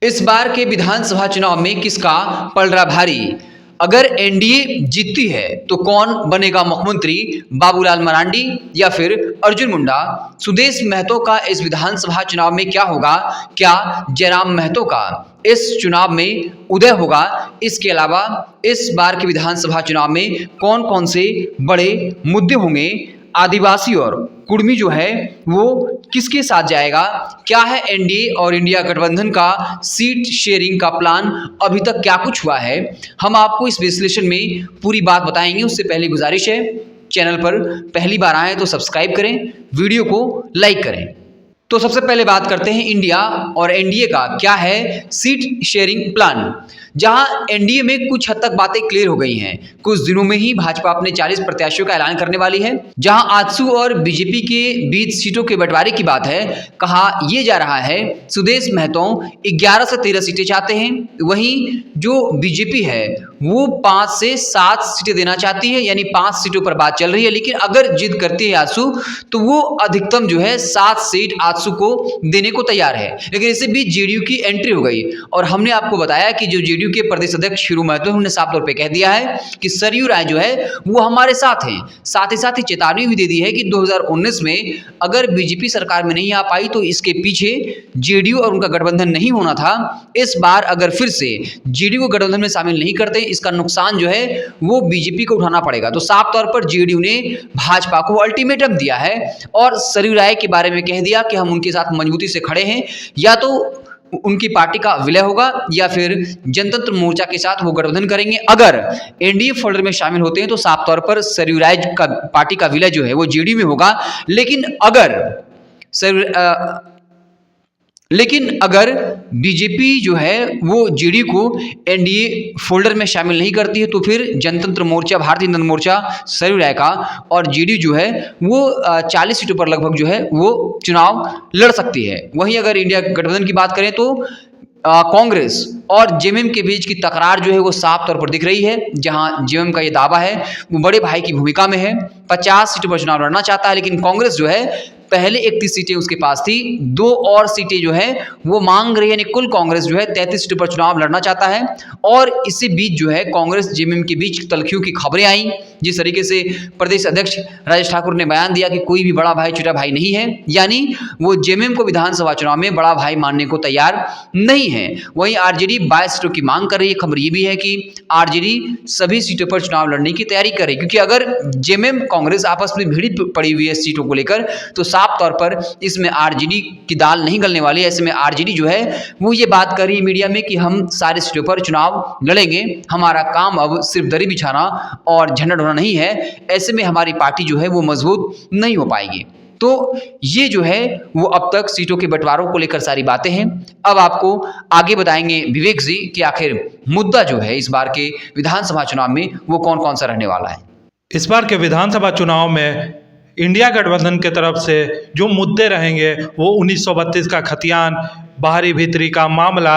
इस बार के विधानसभा चुनाव में किसका पलड़ा भारी? अगर एनडीए जीतती है तो कौन बनेगा मुख्यमंत्री? बाबूलाल मरांडी या फिर अर्जुन मुंडा? सुदेश महतो का इस विधानसभा चुनाव में क्या होगा? क्या जयराम महतो का इस चुनाव में उदय होगा? इसके अलावा इस बार के विधानसभा चुनाव में कौन कौन से बड़े मुद्दे होंगे? आदिवासी और कुर्मी जो है वो किसके साथ जाएगा? क्या है एनडीए और इंडिया गठबंधन का सीट शेयरिंग का प्लान? अभी तक क्या कुछ हुआ है, हम आपको इस विश्लेषण में पूरी बात बताएंगे। उससे पहले गुजारिश है, चैनल पर पहली बार आए तो सब्सक्राइब करें, वीडियो को लाइक करें। तो सबसे पहले बात करते हैं इंडिया और एनडीए का क्या है सीट शेयरिंग प्लान। जहां एनडीए में कुछ हद तक बातें क्लियर हो गई हैं। कुछ दिनों में ही भाजपा अपने 40 प्रत्याशियों का ऐलान करने वाली है। जहां आजसू और बीजेपी के बीच सीटों के बंटवारे की बात है। कहा यह जा रहा है सुदेश महतो 11 से 13 सीटें चाहते हैं, वहीं जो बीजेपी है वो 5 से 7 सीटें देना चाहती है, यानी 5 सीटों पर बात चल रही है। लेकिन अगर जिद करती है आजसू तो वो अधिकतम जो है 7 सीट आजसू को देने को तैयार है। लेकिन इससे भी जेडीयू की एंट्री हो गई और हमने आपको बताया कि जो जेडीयू के प्रदेश अध्यक्ष शिरू महतो उन्होंने साफ तौर पे कह दिया है कि सरयू राय जो है वो हमारे साथ हैं। साथ ही चेतावनी भी दे दी है कि 2019 में अगर बीजेपी सरकार में नहीं आ पाई तो इसके पीछे जेडीयू और उनका गठबंधन नहीं होना था। इस बार अगर फिर से जेडीयू को गठबंधन में शामिल नहीं करते, इसका नुकसान जो है वो बीजेपी को उठाना पड़ेगा। तो साफ तौर पर जेडीयू ने भाजपा को अल्टीमेटम दिया है और सरयू राय के बारे में कह दिया कि हम उनके साथ मजबूती से खड़े हैं, या तो उनकी पार्टी का विलय होगा या फिर जनतंत्र मोर्चा के साथ वो गठबंधन करेंगे। अगर एनडीए फोल्डर में शामिल होते हैं तो साफ तौर पर सरयू राय का पार्टी का विलय जो है वो जेडीयू में होगा। लेकिन अगर बीजेपी जो है वो जेडीयू को एनडीए फोल्डर में शामिल नहीं करती है तो फिर जनतंत्र मोर्चा, भारतीय जनता मोर्चा सरयू राय का और जेडीयू जो है वो 40 सीटों पर लगभग जो है वो चुनाव लड़ सकती है। वहीं अगर इंडिया गठबंधन की बात करें तो कांग्रेस और जेएमएम के बीच की तकरार जो है वो साफ तौर पर दिख रही है। जहां जेएमएम का ये दावा है वो बड़े भाई की भूमिका में है, 50 सीटों पर चुनाव लड़ना चाहता है। लेकिन कांग्रेस जो है पहले 31 सीटें उसके पास थी, 2 और सीटें जो है वो मांग रही है, यानी कुल कांग्रेस जो है 33 सीटों पर चुनाव लड़ना चाहता है। और इसी बीच जो है कांग्रेस जेएमएम के बीच तलखियों की खबरें आई। जिस तरीके से प्रदेश अध्यक्ष राजेश ठाकुर ने बयान दिया कि कोई भी बड़ा भाई छोटा भाई नहीं है, यानी वो जेएमएम को विधानसभा चुनाव में बड़ा भाई मानने को तैयार नहीं है। वहीं आरजेडी 22 सीटों की मांग कर रही है। खबर ये भी है कि आरजेडी सभी सीटों पर चुनाव लड़ने की तैयारी कर रही है, क्योंकि अगर जेएमएम कांग्रेस आपस में भिड़ी पड़ी हुई है सीटों को लेकर तो साफ तौर पर इसमें आरजेडी की दाल नहीं गलने वाली है। ऐसे में आरजेडी जो है वो ये बात कर रही है मीडिया में कि हम सारे सीटों पर चुनाव लड़ेंगे, हमारा काम अब सिर्फ दरी बिछाना और झंडा ढोना नहीं है। ऐसे में हमारी पार्टी जो है वो मजबूत नहीं हो पाएगी। तो ये जो है वो अब तक सीटों के बंटवारों को लेकर सारी बातें हैं। अब आपको आगे बताएंगे विवेक जी कि आखिर मुद्दा जो है इस बार के विधानसभा चुनाव में वो कौन कौन सा रहने वाला है। इस बार के विधानसभा चुनाव में इंडिया गठबंधन के तरफ से जो मुद्दे रहेंगे वो 1932 का खतियान, बाहरी भीतरी का मामला,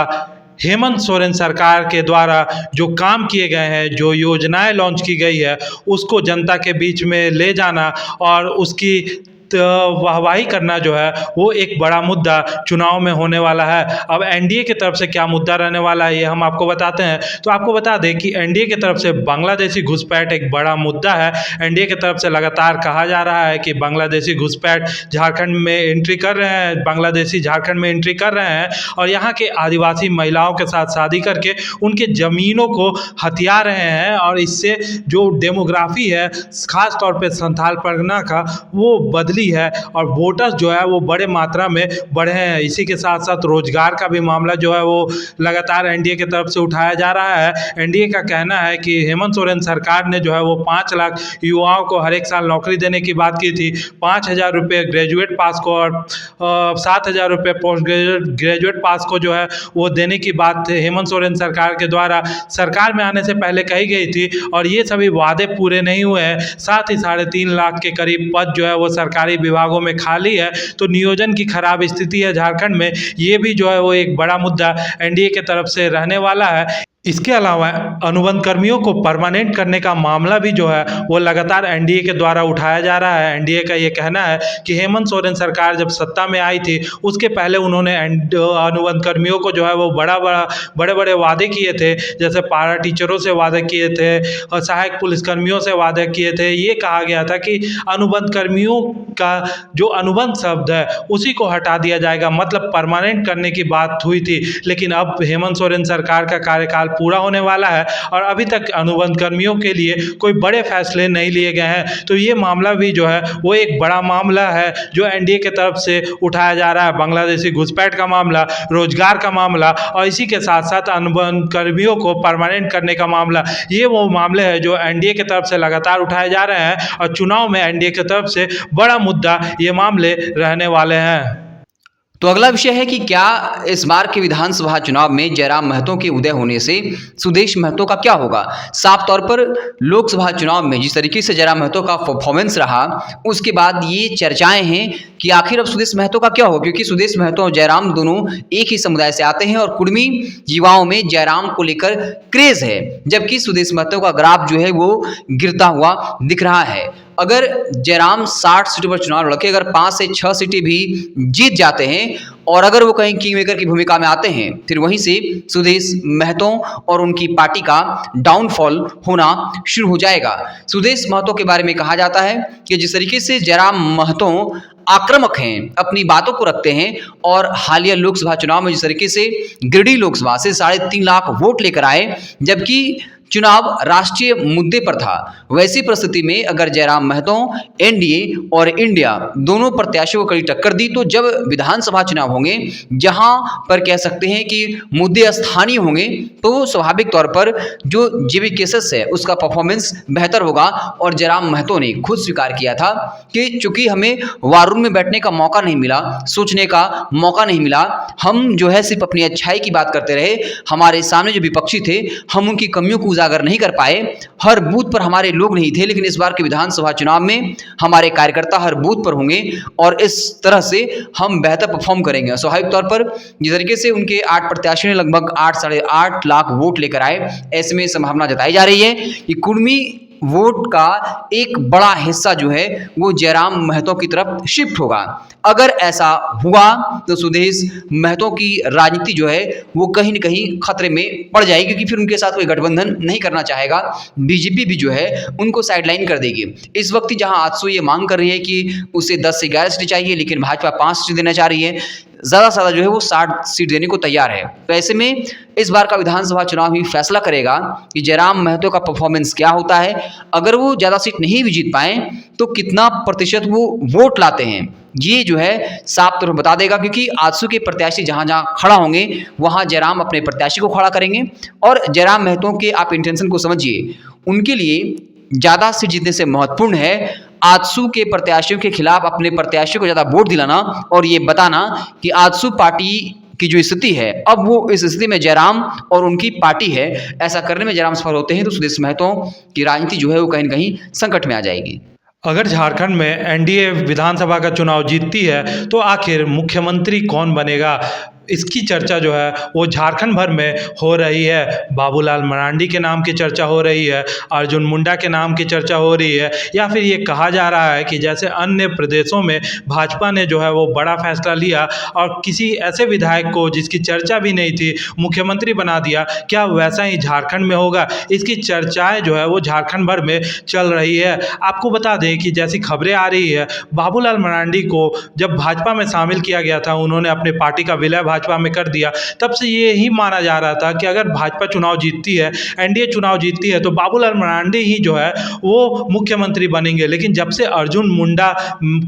हेमंत सोरेन सरकार के द्वारा जो काम किए गए हैं, जो योजनाएं लॉन्च की गई है उसको जनता के बीच में ले जाना और उसकी वाहवाही करना जो है वो एक बड़ा मुद्दा चुनाव में होने वाला है। अब एनडीए की तरफ से क्या मुद्दा रहने वाला है ये हम आपको बताते हैं। तो आपको बता दें कि एनडीए की तरफ से बांग्लादेशी घुसपैठ एक बड़ा मुद्दा है। एनडीए की तरफ से लगातार कहा जा रहा है कि बांग्लादेशी घुसपैठ झारखंड में एंट्री कर रहे हैं, बांग्लादेशी झारखंड में एंट्री कर रहे हैं और यहाँ के आदिवासी महिलाओं के साथ शादी करके उनके ज़मीनों को हथिया रहे हैं। और इससे जो डेमोग्राफी है खास तौर पर संथाल परगना का वो बदली है और वोटर्स जो है वो बड़े मात्रा में बढ़े हैं। इसी के साथ साथ रोजगार का भी मामला जो है वो लगातार एनडीए की तरफ से उठाया जा रहा है। एनडीए का कहना है कि हेमंत सोरेन सरकार ने जो है वो 5 लाख युवाओं को हर एक साल नौकरी देने की बात की थी। 5,000 रुपये ग्रेजुएट पास को और 7,000 रुपये पोस्ट ग्रेजुएट पास को जो है वो देने की बात हेमंत सोरेन सरकार के द्वारा सरकार में आने से पहले कही गई थी और ये सभी वादे पूरे नहीं हुए हैं। साथ ही 3.5 लाख के करीब पद जो है वो सरकारी विभागों में खाली है। तो नियोजन की खराब स्थिति है झारखंड में, ये भी जो है वो एक बड़ा मुद्दा एनडीए के तरफ से रहने वाला है। इसके अलावा अनुबंध कर्मियों को परमानेंट करने का मामला भी जो है वो लगातार एनडीए के द्वारा उठाया जा रहा है। एनडीए का ये कहना है कि हेमंत सोरेन सरकार जब सत्ता में आई थी उसके पहले उन्होंने अनुबंध कर्मियों को जो है वो बड़े बड़े वादे किए थे, जैसे पारा टीचरों से वादे किए थे और सहायक पुलिसकर्मियों से वादे किए थे। ये कहा गया था कि अनुबंध कर्मियों का जो अनुबंध शब्द है उसी को हटा दिया जाएगा, मतलब परमानेंट करने की बात हुई थी। लेकिन अब हेमंत सोरेन सरकार का कार्यकाल पूरा होने वाला है और अभी तक अनुबंध कर्मियों के लिए कोई बड़े फैसले नहीं लिए गए हैं। तो ये मामला भी जो है वो एक बड़ा मामला है जो एनडीए की तरफ से उठाया जा रहा है। बांग्लादेशी घुसपैठ का मामला, रोजगार का मामला और इसी के साथ साथ अनुबंध कर्मियों को परमानेंट करने का मामला, ये वो मामले हैं जो एनडीए की तरफ से लगातार उठाए जा रहे हैं और चुनाव में एनडीए की तरफ से बड़ा मुद्दा ये मामले रहने वाले हैं। तो अगला विषय है कि क्या इस बार के विधानसभा चुनाव में जयराम महतो के उदय होने से सुदेश महतो का क्या होगा। साफ तौर पर लोकसभा चुनाव में जिस तरीके से जयराम महतो का परफॉर्मेंस रहा उसके बाद ये चर्चाएं हैं कि आखिर अब सुदेश महतो का क्या होगा, क्योंकि सुदेश महतो और जयराम दोनों एक ही समुदाय से आते हैं और कुर्मी युवाओं में जयराम को लेकर क्रेज है, जबकि सुदेश महतो का ग्राफ जो है वो गिरता हुआ दिख रहा है। अगर जयराम 60 सीटों पर चुनाव लड़के अगर 5 से 6 सीटें भी जीत जाते हैं और अगर वो कहीं किंग मेकर की भूमिका में आते हैं, फिर वहीं से सुदेश महतो और उनकी पार्टी का डाउनफॉल होना शुरू हो जाएगा। सुदेश महतो के बारे में कहा जाता है कि जिस तरीके से जयराम महतो आक्रामक हैं, अपनी बातों को रखते हैं और हालिया लोकसभा चुनाव में जिस तरीके से गिरिडीह लोकसभा से 3.5 लाख वोट लेकर आए, जबकि चुनाव राष्ट्रीय मुद्दे पर था, वैसी परिस्थिति में अगर जयराम महतो एनडीए और इंडिया दोनों प्रत्याशियों को कड़ी टक्कर दी तो जब विधानसभा चुनाव होंगे जहां पर कह सकते हैं कि मुद्दे स्थानीय होंगे तो स्वाभाविक तौर पर जो जेबी केसस है उसका परफॉर्मेंस बेहतर होगा। और जयराम महतो ने खुद स्वीकार किया था कि चूंकि हमें वार रूम में बैठने का मौका नहीं मिला, सोचने का मौका नहीं मिला, हम जो है सिर्फ अपनी अच्छाई की बात करते रहे, हमारे सामने जो विपक्षी थे हम उनकी कमियों को उजागर नहीं कर पाए, हर बूथ पर हमारे लोग नहीं थे, लेकिन इस बार के विधानसभा चुनाव में हमारे कार्यकर्ता हर बूथ पर होंगे और इस तरह से हम बेहतर परफॉर्म करेंगे। स्वाभाविक तौर पर जिस तरीके से उनके 8 प्रत्याशियों ने लगभग 8-8.5 लाख वोट लेकर आए, ऐसे में संभावना जताई जा रही है कि कुर्मी वोट का एक बड़ा हिस्सा जो है वो जयराम महतो की तरफ शिफ्ट होगा। अगर ऐसा हुआ तो सुदेश महतो की राजनीति जो है वो कहीं न कहीं खतरे में पड़ जाएगी, क्योंकि फिर उनके साथ कोई गठबंधन नहीं करना चाहेगा। बीजेपी भी जो है उनको साइडलाइन कर देगी। इस वक्त जहां आजसू ये मांग कर रही है कि उसे 10 से 11 सीटें चाहिए, लेकिन भाजपा 5 सीटें देना चाह रही है, ज़्यादा से ज़्यादा जो है वो 60 सीट देने को तैयार है। तो ऐसे में इस बार का विधानसभा चुनाव ही फैसला करेगा कि जयराम महतो का परफॉर्मेंस क्या होता है। अगर वो ज़्यादा सीट नहीं भी जीत पाएँ तो कितना प्रतिशत वो वोट लाते हैं, ये जो है साफ तौर पर बता देगा, क्योंकि आजसू के प्रत्याशी जहाँ जहाँ खड़ा होंगे वहाँ जयराम अपने प्रत्याशी को खड़ा करेंगे। और जयराम महतो के आप इंटेंशन को समझिए, उनके लिए ज़्यादा सीट जीतने से महत्वपूर्ण है आजसू के प्रत्याशियों के खिलाफ अपने प्रत्याशियों को ज़्यादा वोट दिलाना और ये बताना कि आजसू पार्टी की जो स्थिति है अब वो इस स्थिति में जयराम और उनकी पार्टी है। ऐसा करने में जयराम सफल होते हैं तो सुदेश महतो की राजनीति जो है वो कहीं न कहीं संकट में आ जाएगी। अगर झारखंड में एनडीए विधानसभा का चुनाव जीतती है तो आखिर मुख्यमंत्री कौन बनेगा, इसकी चर्चा जो है वो झारखंड भर में हो रही है। बाबूलाल मरांडी के नाम की चर्चा हो रही है, अर्जुन मुंडा के नाम की चर्चा हो रही है, या फिर ये कहा जा रहा है कि जैसे अन्य प्रदेशों में भाजपा ने जो है वो बड़ा फैसला लिया और किसी ऐसे विधायक को जिसकी चर्चा भी नहीं थी मुख्यमंत्री बना दिया, क्या वैसा ही झारखंड में होगा। इसकी चर्चाएँ जो है वो झारखंड भर में चल रही है। आपको बता दें कि जैसी खबरें आ रही है, बाबूलाल मरांडी को जब भाजपा में शामिल किया गया था, उन्होंने अपने पार्टी का विलय भाजपा में कर दिया, तब से ये ही माना जा रहा था कि अगर भाजपा चुनाव जीतती है, एनडीए चुनाव जीतती है तो बाबूलाल मरांडी ही जो है वो मुख्यमंत्री बनेंगे। लेकिन जब से अर्जुन मुंडा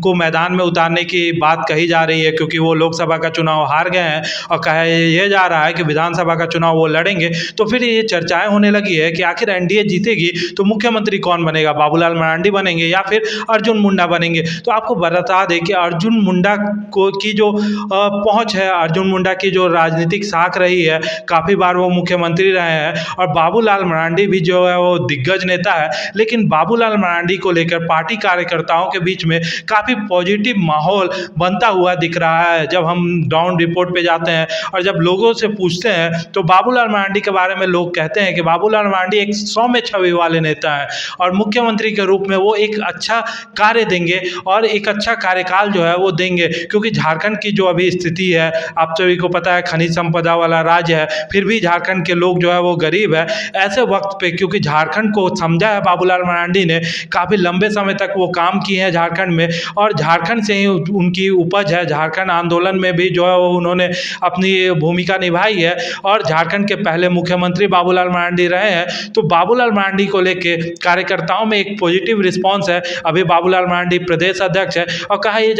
को मैदान में उतारने की बात कही जा रही है, क्योंकि वो लोकसभा का चुनाव हार गए हैं और कहा यह जा रहा है कि विधानसभा का चुनाव वो लड़ेंगे, तो फिर ये चर्चाएं होने लगी है कि आखिर एनडीए जीतेगी तो मुख्यमंत्री कौन बनेगा, बाबूलाल मरांडी बनेंगे या फिर अर्जुन मुंडा बनेंगे। तो आपको बता दें कि अर्जुन मुंडा को की जो पहुँच है, अर्जुन मुंडा की जो राजनीतिक साख रही है, काफ़ी बार वो मुख्यमंत्री रहे हैं और बाबूलाल मरांडी भी जो है वो दिग्गज नेता है। लेकिन बाबूलाल मरांडी को लेकर पार्टी कार्यकर्ताओं के बीच में काफ़ी पॉजिटिव माहौल बनता हुआ दिख रहा है। जब हम डाउन रिपोर्ट पे जाते हैं और जब लोगों से पूछते हैं तो बाबूलाल मरांडी के बारे में लोग कहते हैं कि बाबूलाल मरांडी एक सौम्य छवि वाले नेता हैं और मुख्यमंत्री के रूप में वो एक अच्छा कार्य देंगे और एक अच्छा कार्यकाल जो है वो देंगे। क्योंकि झारखंड की जो अभी स्थिति है, आप सभी को पता है, खनिज संपदा वाला राज्य है, फिर भी झारखंड के लोग जो है वो गरीब है। ऐसे वक्त पे क्योंकि झारखंड को समझा है बाबूलाल मरांडी ने, काफ़ी लंबे समय तक वो काम किए हैं झारखंड में और झारखंड से ही उनकी उपज है। झारखंड आंदोलन में भी जो है वो उन्होंने अपनी भूमिका निभाई है और झारखंड के पहले मुख्यमंत्री बाबूलाल मरांडी रहे हैं। तो बाबूलाल मरांडी को लेके कार्यकर्ताओं में एक पॉजिटिव रिस्पांस है। अभी बाबूलाल मरांडी प्रदेश अध्यक्ष है और कहा यह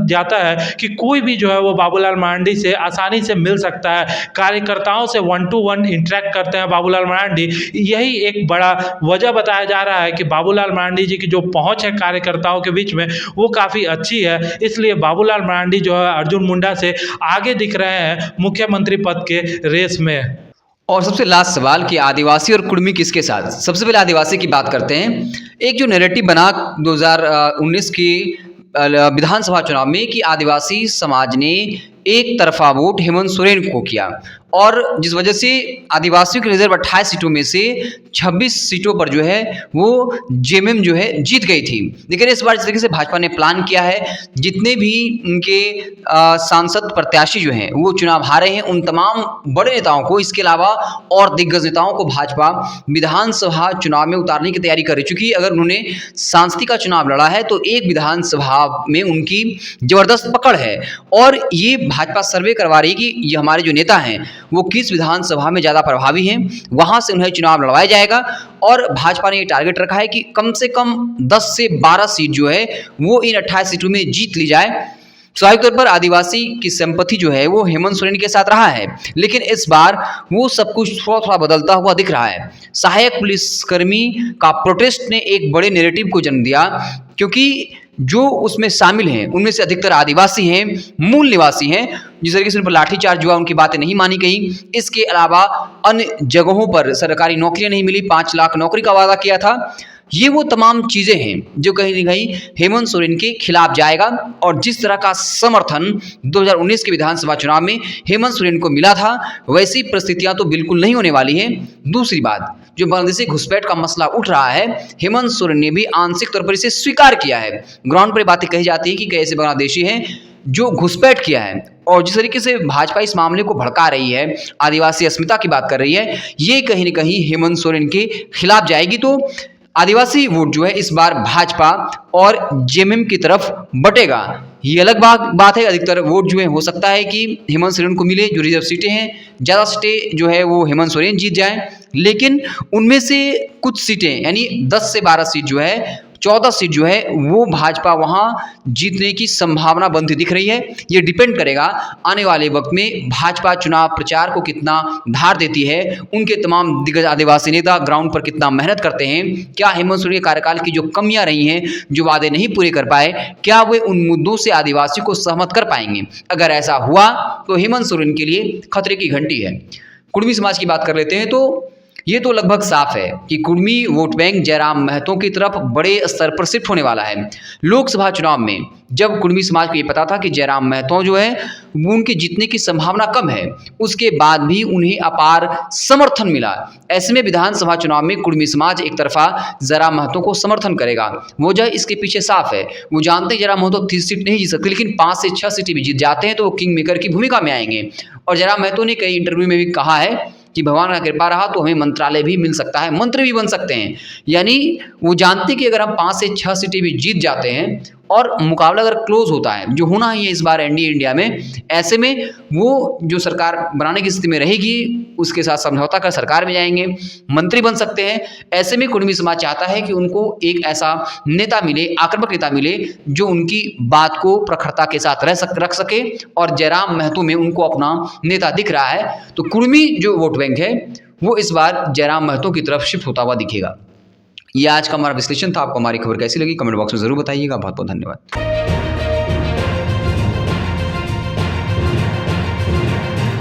जाता है कि कोई भी जो है वो बाबूलाल मरांडी से आसानी से मिल सकता है। कार्यकर्ताओं से 1-to-1 इंटरेक्ट करते हैं बाबूलाल मरांडी। यही एक बड़ा वजह बताया जा रहा है कि बाबूलाल मरांडी जी की जो पहुंच है कार्यकर्ताओं के बीच में वो काफ़ी अच्छी है। इसलिए बाबूलाल मरांडी जो है अर्जुन मुंडा से आगे दिख रहे हैं मुख्यमंत्री पद के रेस में। और सबसे लास्ट सवाल कि आदिवासी और कुर्मी किसके साथ। सबसे पहले आदिवासी की बात करते हैं। एक जो नैरेटिव बना 2019 की विधानसभा चुनाव में कि आदिवासी समाज ने एक तरफा वोट हेमंत सोरेन को किया और जिस वजह से आदिवासियों के रिजर्व 28 सीटों में से 26 सीटों पर जो है वो जेएमएम जो है जीत गई थी। लेकिन इस बार जिस तरीके से भाजपा ने प्लान किया है, जितने भी उनके सांसद प्रत्याशी जो हैं वो चुनाव हारे हैं, उन तमाम बड़े नेताओं को, इसके अलावा और दिग्गज नेताओं को भाजपा विधानसभा चुनाव में उतारने की तैयारी कर रही। चूँकि अगर उन्होंने सांसद का चुनाव लड़ा है तो एक विधानसभा में उनकी जबरदस्त पकड़ है और ये भाजपा सर्वे करवा रही है कि ये हमारे जो नेता हैं वो किस विधानसभा में ज़्यादा प्रभावी हैं, वहाँ से उन्हें चुनाव लड़वाया जाएगा। और भाजपा ने ये टारगेट रखा है कि कम से कम 10 से 12 सीट जो है वो इन 28 सीटों में जीत ली जाए। स्वाभाविक तौर पर आदिवासी की संपत्ति जो है वो हेमंत सोरेन के साथ रहा है, लेकिन इस बार वो सब कुछ थोड़ा थोड़ा बदलता हुआ दिख रहा है। सहायक पुलिसकर्मी का प्रोटेस्ट ने एक बड़े नैरेटिव को जन्म दिया, क्योंकि जो उसमें शामिल हैं उनमें से अधिकतर आदिवासी हैं, मूल निवासी हैं। जिस तरीके से उन पर लाठीचार्ज हुआ, उनकी बातें नहीं मानी गई। इसके अलावा अन्य जगहों पर सरकारी नौकरियां नहीं मिली, 5 लाख नौकरी का वादा किया था। ये वो तमाम चीज़ें हैं जो कहीं ना कहीं हेमंत सोरेन के खिलाफ जाएगा। और जिस तरह का समर्थन 2019 के विधानसभा चुनाव में हेमंत सोरेन को मिला था, वैसी परिस्थितियां तो बिल्कुल नहीं होने वाली हैं। दूसरी बात, जो बांग्लादेशी घुसपैठ का मसला उठ रहा है, हेमंत सोरेन ने भी आंशिक तौर पर इसे स्वीकार किया है। ग्राउंड पर बातें कही जाती हैं कि कई ऐसे बांग्लादेशी हैं जो घुसपैठ किया है। और जिस तरीके से भाजपा इस मामले को भड़का रही है, आदिवासी अस्मिता की बात कर रही है, ये कहीं ना कहीं हेमंत सोरेन के खिलाफ जाएगी। तो आदिवासी वोट जो है इस बार भाजपा और जेएमएम की तरफ बटेगा। ये अलग बात है। अधिकतर वोट जो है हो सकता है कि हेमंत सोरेन को मिले, जो रिजर्व सीटें हैं, ज़्यादा सीटें जो है वो हेमंत सोरेन जीत जाए। लेकिन उनमें से कुछ सीटें यानी 10 से 12 सीट जो है, 14 सीट जो है वो भाजपा वहाँ जीतने की संभावना बनती दिख रही है। ये डिपेंड करेगा आने वाले वक्त में भाजपा चुनाव प्रचार को कितना धार देती है, उनके तमाम दिग्गज आदिवासी नेता ग्राउंड पर कितना मेहनत करते हैं। क्या हेमंत सोरेन के कार्यकाल की जो कमियां रही हैं, जो वादे नहीं पूरे कर पाए, क्या वे उन मुद्दों से आदिवासी को सहमत कर पाएंगे? अगर ऐसा हुआ तो हेमंत सोरेन के लिए खतरे की घंटी है। कुर्मी समाज की बात कर लेते हैं तो ये तो लगभग साफ है कि कुर्मी वोट बैंक जयराम महतो की तरफ बड़े स्तर पर शिफ्ट होने वाला है। लोकसभा चुनाव में जब कुर्मी समाज को ये पता था कि जयराम महतो जो है वो उनके जीतने की संभावना कम है, उसके बाद भी उन्हें अपार समर्थन मिला। ऐसे में विधानसभा चुनाव में कुर्मी समाज एक तरफा जयराम महतो को समर्थन करेगा। वजह इसके पीछे साफ है। वो जानते हैं जयराम महतो 30 सीट नहीं जीत सकते, लेकिन 5 से 6 सीटें भी जीत जाते हैं तो वो किंग मेकर की भूमिका में आएंगे। और जयराम महतो ने कई इंटरव्यू में भी कहा है कि भगवान का कृपा रहा तो हमें मंत्रालय भी मिल सकता है, मंत्री भी बन सकते हैं। यानी वो जानते कि अगर हम 5 से 6 सीटें भी जीत जाते हैं और मुकाबला अगर क्लोज होता है, जो होना ही है इस बार एनडीए इंडिया में, ऐसे में वो जो सरकार बनाने की स्थिति में रहेगी उसके साथ समझौता कर सरकार में जाएंगे, मंत्री बन सकते हैं। ऐसे में कुर्मी समाज चाहता है कि उनको एक ऐसा नेता मिले, आक्रामक नेता मिले, जो उनकी बात को प्रखरता के साथ रख सके। और जयराम महतो में उनको अपना नेता दिख रहा है। तो कुर्मी जो वोट बैंक है वो इस बार जयराम महतो की तरफ शिफ्ट होता हुआ दिखेगा। ये आज का हमारा विश्लेषण था। आपको हमारी खबर कैसी लगी कमेंट बॉक्स में जरूर बताइएगा। बहुत बहुत धन्यवाद।